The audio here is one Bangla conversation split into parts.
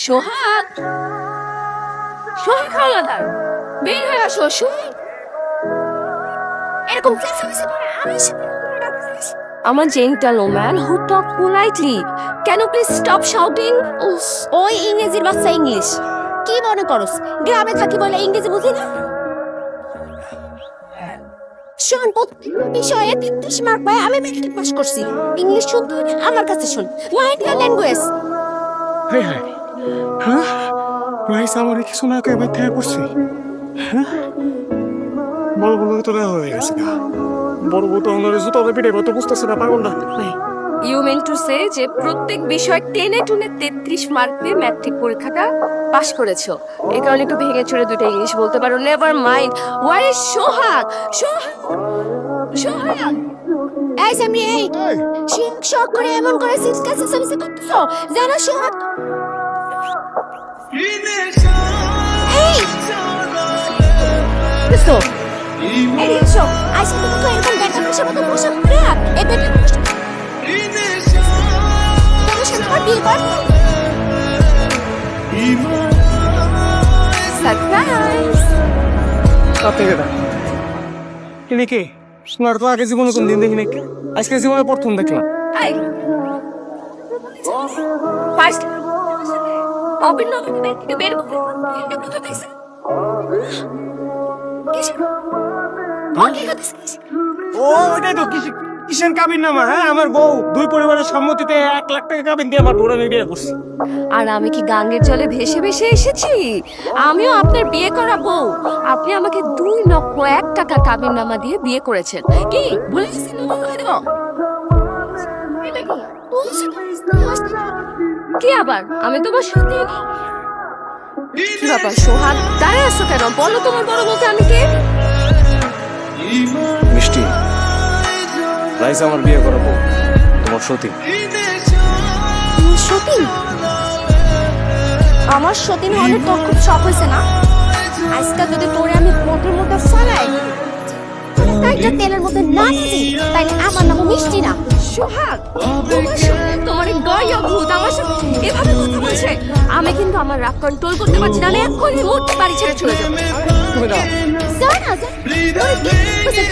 সোহাগ, সোহাগ হাওলাদার, বের হয়ে আসো। সোহাগ এরকম আমার gentleman who talk politely, can you please stop shouting? ওই ইংরেজির বাচ্চা ইংলিশ কি মনে করস? গ্রামে থাকি বলে ইংরেজি বুঝি না? শোন, বিষয়ে 33 মার্ক পাই, আমি মেট্রিক পাস করছি। ইংলিশ শুনতে আমার কাছে শোন। Mind your language. High high, হ্যাঁ রাইস আমার কিছু না করে এবার থেকে করছি। হ্যাঁ বড় বড় তো হয়ে গেছে গা, বড় বড় তো আমার জুতো পিঠে তো বুঝতেছে না পাগলটা। ইউ মিন টু সে যে প্রত্যেক বিষয় টেনে টুনে 33 মার্ক পেয়ে ম্যাট্রিক পরীক্ষাটা পাশ করেছো, এই কারণে একটু ভেঙে চড়ে দুটো ইংলিশ বলতে পারো। Never mind. ওয়ার ইজ সোহাগ? সোহাগ, সোহাগ, এই সামনে, এই শখ করে এমন করে সিসকাসে সামসে করতেছো জানো সোহাগ? এই বুঝছো? এই এসো, আজকে তুমি তো এরকম বেটা বসে মতো বসে না, এই বেটা বসে তোমার সাথে আমার বিয়ে করবো। সারপ্রাইজ। তাতে গেটা কিনে কে শোনার তো আগে জীবনে কোন দিন দেখি নাকি, আজকে জীবনে প্রথম দেখলাম। এই ফার্স্ট অবিন নবীন থেকে বের করে এটা কথা দেখছ? ও ওইটাই তো কিসের কাবিন নামা? হ্যাঁ আমার বউ দুই পরিবারের সম্মতিতে 1 লাখ টাকা কাবিন দিয়ে আমার বউর আমি বিয়ে করছি। আর আমি কি গাঙ্গের জলে ভেসে ভেসে এসেছি? আমিও আপনার বিয়ে করা বউ। আপনি আমাকে 2,01,000 টাকা কাবিন নামা দিয়ে বিয়ে করেছেন। কি ভুলে গেছেন? কি আবার? আমি তোমার সাথে কি ব্যাপার সোহাগ, দাঁড়িয়ে আসছো কেন? বলো তোমার বড় বলতে আমি কে? মিষ্টি, রাইস আমার বিয়ে করাবো, তোমার সতী। সতীন? আমার সতীন হলে তোর খুব শখ হয়েছে না? আজকাল যদি তোরে আমি মোটর মোটর ফলাই তাইটা তেলের মধ্যে না দিই তাইলে আমার নাম মিষ্টি না। সোহাগ, তোমার সাথে তোমার এই গয়া ভূত আমার সাথে এভাবে কথা বলছে, আমি কিন্তু আমার রাগ কন্ট্রোল করতে পারছি না। এক্ষুনি মুহূর্তে বাড়ি ছেড়ে চলে যাবো। তুমি দাও যা না যা, তোরে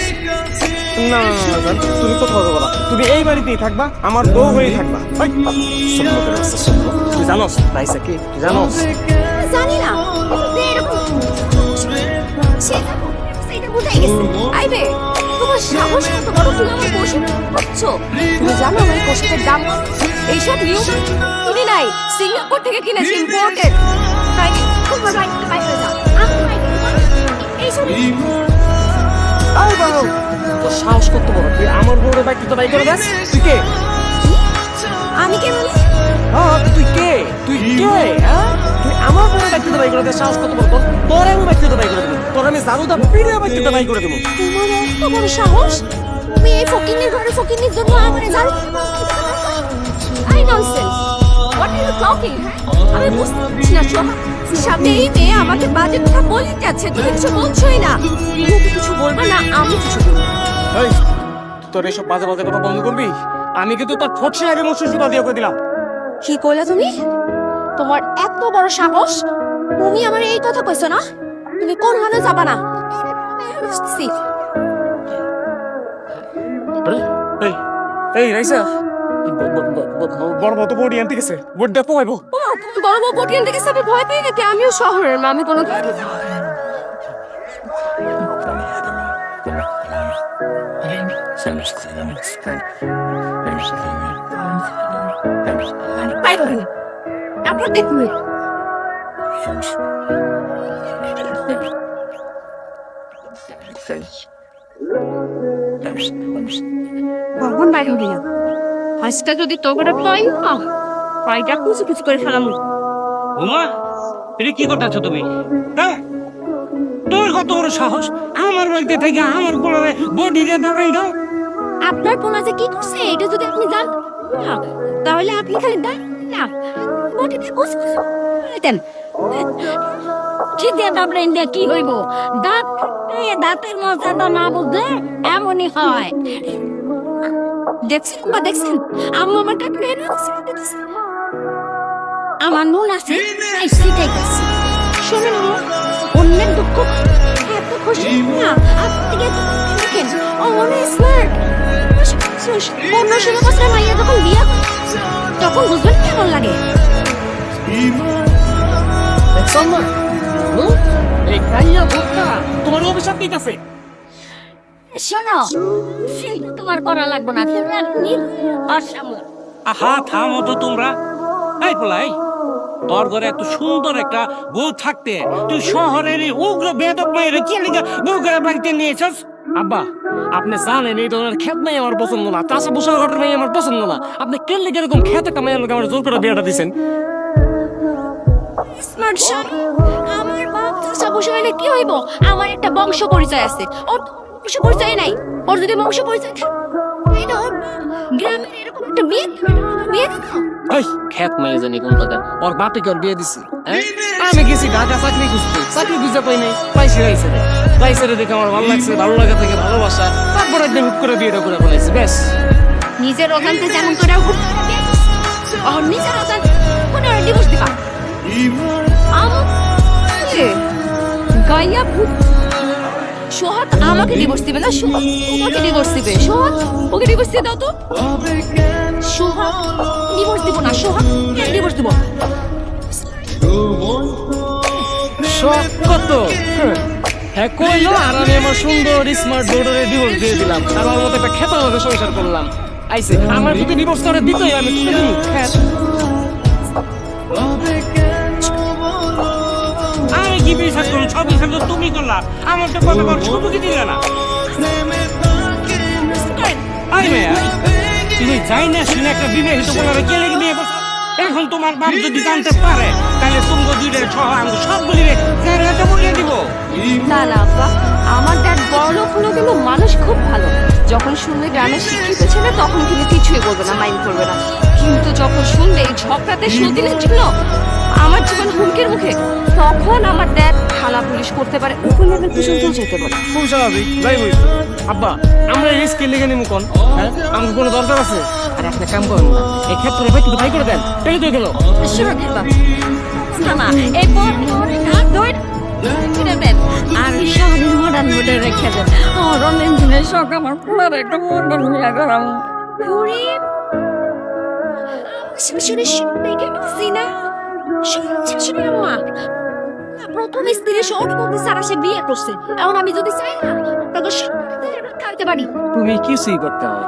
কি না তুমি কোথাও যাবো না, তুমি এই বাড়িতেই থাকবা, আমার বউ হয়েই থাকবা। তুই জানোস রাইসা কি? তুই জানোস? জানি না, এরকম সেটা বুঝাই গেছে। আইবে, তোমার সাহস কত বড়, তুমি আমার পশু করছো? তুমি জানো আমার পশুটার দাম? এইসব নিউ কিনে নাই, সিঙ্গাপুর থেকে কিনেছি, ইম্পোর্টেড। তাই তোমার বাইরে বাইরে যাও, এইসব তোর সাহস করতে বড়, তুই আমার বউরে বাইক তো বাই করে দেস? তুই কে? আমি কে বলি? হ্যাঁ তুই কে? তুই কে? হ্যাঁ তুই আমার বউরে বাইক তো বাই করে দেস? সাহস করতে বড় তোর? তোর আমি বাইক তো বাই করে দেবো, তোর আমি জানুদা পিড়ে বাইক তো বাই করে দেবো। তোমার এত বড় সাহস? তুমি এই ফকিনের ঘরে ফকিনের জন্য আমারে জানো? I nonsense, what are you talking? আমি বুঝতে পারছি না সোহাগ, সামনে এই মেয়ে আমাকে বাজে কথা বলে যাচ্ছে, তুমি কিছু বলছোই না। তুমি তো কিছু বলবে না, আমি কিছু বলবো। এই তোর এসব বাজে বাজে কথা বন্ধ করবি? আমি কিন্তু তোর ঠোঁটসে আগে মশুর সুতা দিয়ে করে দিলাম। কি কইলা তুমি? তোমার এত বড় সাহস, তুমি আমার এই কথা কইছো না? তুমি কোন হানে যাবা না? এই এই রাইসা, বড় বড় তো বডি আনতে গেছে, বোট দেখো ভাইবো। ও তুমি বড় বড় বটিয়ান থেকে সবে ভয় পেয়ে গেছে। আমিও শহরের মা, আমি কোনো আপনার দেখুন ভগবান বাইরে হবে না। আজটা যদি তোকে পাই না, পাইটা কিছু কিছু করে ফেলাম। উমা, এটা কি করতেছো তুমি? হ্যাঁ তোর কত বড় সাহস আমার বাড়িতে থেকে আমার কোলে বডি দিয়ে ধরাই দাও? আপনার পোনা যে কি করছে এটা যদি আপনি জান তাহলে আপনি খালি দেন না বডিতে দেন কি দিয়ে তারপরে ইন্ডিয়া কি হইব? দাঁত দাঁতের মজাটা না বুঝলে এমনই হয়। দেখছেন বা দেখছেন আম্মু আমার কাছে আমার নুন আছে তাই সেটাই গেছে। শোনেন আমার অন্যের দুঃখ এত খুশি না, আপনি এত দেখেন অনেক স্মার্ট। অন্য 16 বছরের মাইয়া যখন বিয়ে করে, তখন বুঝবেন কেমন লাগে। এই কাইয়া ভোটটা তোমার অভিশাপ দিতেছে। শোনো, সেটা তোমার করা লাগবে না, অসামর। আহা থামো তো তোমরা। এই পোলাই, তোর ঘরে এত সুন্দর একটা বউ থাকতে তুই শহরের এই উগ্র বেদক মায়ের কি লিখে বউ করে বাড়িতে নিয়েছস? আব্বা, আপনি জানেন এই ধরনের খেত নাই আমার পছন্দ না, চাষা বসার ঘটনা নাই আমার পছন্দ না। আপনি কেন লিখে এরকম খেত একটা মেয়ের লোক আমার জোর করে বিয়েটা দিচ্ছেন? স্মার্ট শোন, আমার বাপ চাচা বসে হইলে কি হইব? আমার একটা বংশ পরিচয় আছে, ওর তো বংশ পরিচয় নাই। ওর যদি বংশ পরিচয় থাকে তাহলে ওর গ্রামের এরকম একটা বিয়ে এই খেত মেয়ে জানি কোন টাকা ওর বাপে কি ওর বিয়ে দিছি? আমি গেছি ঢাকা চাকরি খুঁজতে, চাকরি খুঁজতে পাই নাই, পাইছি পাইছে রে দেখে আমার ভালো লাগছে, ভালো লাগা থেকে ভালোবাসা, তারপর একদিন হুট করে বিয়েটা করে ফেলাইছি। ব্যাস, নিজের অজান্তে যেমন করে ওর নিজের অজান্তে কোনো ডিভোর্স দিবা। আমাকে গাইয়া ভূত সোহাগ আমাকে ডিভোর্স দিবে না, সোহাগ ওকে ডিভোর্স দিবে। সোহাগ ওকে ডিভোর্স দিয়ে দাও তো। সোহাগ ডিভোর্স দিব না, সোহাগ ডিভোর্স দিব। সব কত হ্যাঁ কইলো, আর আমি আমার সুন্দর স্মার্ট বোর্ডারে ডিভোর্স দিয়ে দিলাম, আর আমার মতো একটা খেতা ভাবে সংসার করলাম। আইছে আমার যদি ডিভোর্স করে দিতই আমি কি দিই? হ্যাঁ, আমি কি বিশ্বাস করুন? সব বিশ্বাস তো তুমি করলা, আমার তো কথা বল শুধু কি দিলে না। আই মেয়া, তুমি যাই না শুনে একটা বিবাহিত বলারে কে লেগে বিয়ে করছো? এখন তোমার বাপ যদি জানতে পারে তাহলে তুমি দুইটা সহ আমি সবগুলি জায়গাটা বলিয়ে দিব। না না আব্বা, আমার ড্যাড বড় লোক হলো কিন্তু মানুষ খুব ভালো। যখন শুনবে গ্রামের শিক্ষিত ছেলে তখন কিন্তু কিছুই বলবে না, মাইন্ড করবে না। কিন্তু যখন শুনবে এই ঝগড়াতে সতীনের জন্য আমার জীবন হুমকির মুখে, তখন আমার ড্যাড থানা পুলিশ করতে পারে, উপর লেভেল পর্যন্ত যেতে পারে। খুব স্বাভাবিক, যাই হইছে। আব্বা, আমরা রিস্ক লেগে নিমু কোন? হ্যাঁ, আমাকে কোনো দরকার আছে? আর একটা কাম করেন না, এই ক্ষেত্রে ভাই কিন্তু ভাই করে দেন, পেয়ে তো গেল। না এই পর হাত ধরে দেন আর শহরের মডার্ন মোডে রেখে দেন। আমার অনেক দিনের শখ, আমার পুরার একটা মডার্ন হইয়া গেলাম। প্রথম স্ত্রী শখ করতে সারা সে বিয়ে করছে, এখন আমি যদি চাই না তখন খাইতে পারি। তুমি কিছুই করতে হবে।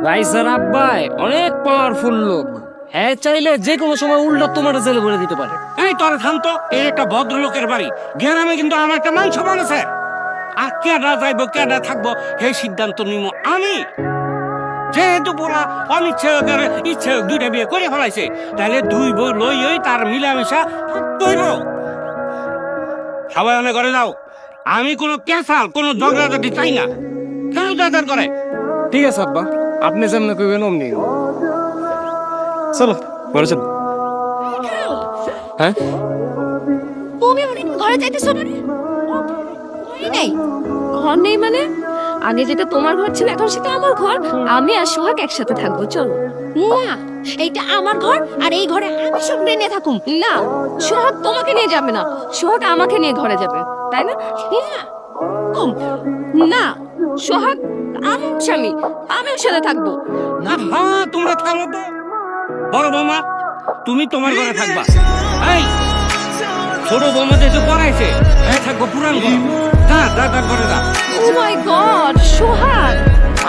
রাইসার আব্বাই অনেক পাওয়ারফুল লোক, হ্যাঁ চাইলে যে কোনো সময় উল্টা তোমার জেলে ভরে দিতে পারে। এই তোর থাম তো, এই একটা ভদ্রলোকের বাড়ি, গ্রামে কিন্তু আমার একটা মান সম্মান আছে। আর কেডা যাইবো কেডা থাকবো সেই সিদ্ধান্ত নিব আমি। যেহেতু পুরা অনিচ্ছে ইচ্ছে দুইটা বিয়ে করে ফেলাইছে, তাহলে দুই বই লই ওই তার মিলামিশা করব। সবাই অনেক করে যাও, আমি কোনো ক্যাসাল কোনো ঝগড়াঝাটি চাই না। কেন দাদার করে? ঠিক আছে আব্বা, আপনি যেমন কইবেন অমনি। চলো ঘরে চলো। হ্যাঁ, তুমি অনেক ঘরে যাইতেছো না? নেই ঘর নেই মানে? আগে যেটা তোমার ঘর ছিল এখন সেটা আমার ঘর। আমি আর সোহাগ একসাথে থাকবো, চলো। না, এইটা আমার ঘর আর এই ঘরে আমি সব নিয়ে থাকুম না। সোহাগ তোমাকে নিয়ে যাবে না, সোহাগ আমাকে নিয়ে ঘরে যাবে, তাই না? না সোহাগ আমার স্বামী, আমি ওর সাথে থাকবো। না হ্যাঁ, তোমরা থামো তো। বড় বৌমা, তুমি তোমার ঘরে থাকবা। এই ছোট বৌমা যেহেতু পড়াইছে, হ্যাঁ থাকবো পুরান ঘর। দাদার ঘরে যা। ও মাই গড, সোহাগ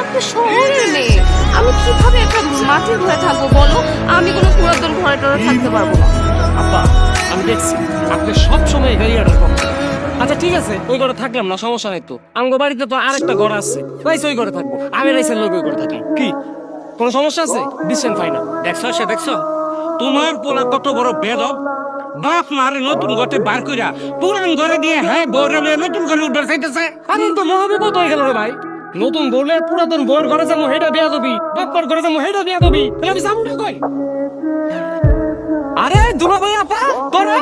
আপনি শহরের মেয়ে, আমি কিভাবে একটা মাটির ঘরে থাকবো বলো? আমি কোনো পুরাতন ঘরে টরে থাকতে পারবো না। আব্বা আমি দেখছি আপনি সব সময় গাড়িয়াটার পক্ষে। আচ্ছা ঠিক আছে, ওই ঘরে থাকলাম না, সমস্যা নাই তো। আমার বাড়িতে তো আরেকটা ঘর আছে, রাইছে ওই ঘরে থাকবো। আমি রাইসের লোক ওই ঘরে থাকি, কি কোনো সমস্যা আছে? দিচ্ছেন ফাইনা। দেখছো সে দেখছো তোমার পোলা কত বড় বেদব। বাপ মারে নতুন ঘরে বার কইরা পুরান ঘরে দিয়ে হ্যাঁ বউরে লইয়া নতুন ঘরে উঠবার চাইতেছে। আনন্দ তো মহাবিপদ হয়ে গেল রে ভাই। নতুন বউলে পুরাতন বউয়ের ঘরে যাবো, হেটা বিয়া দিবি, বাপ্পার ঘরে যাবো, হেটা বিয়া দিবি, তাহলে আমি যাবো না কই? আরে দুলা ভাই আপা করো।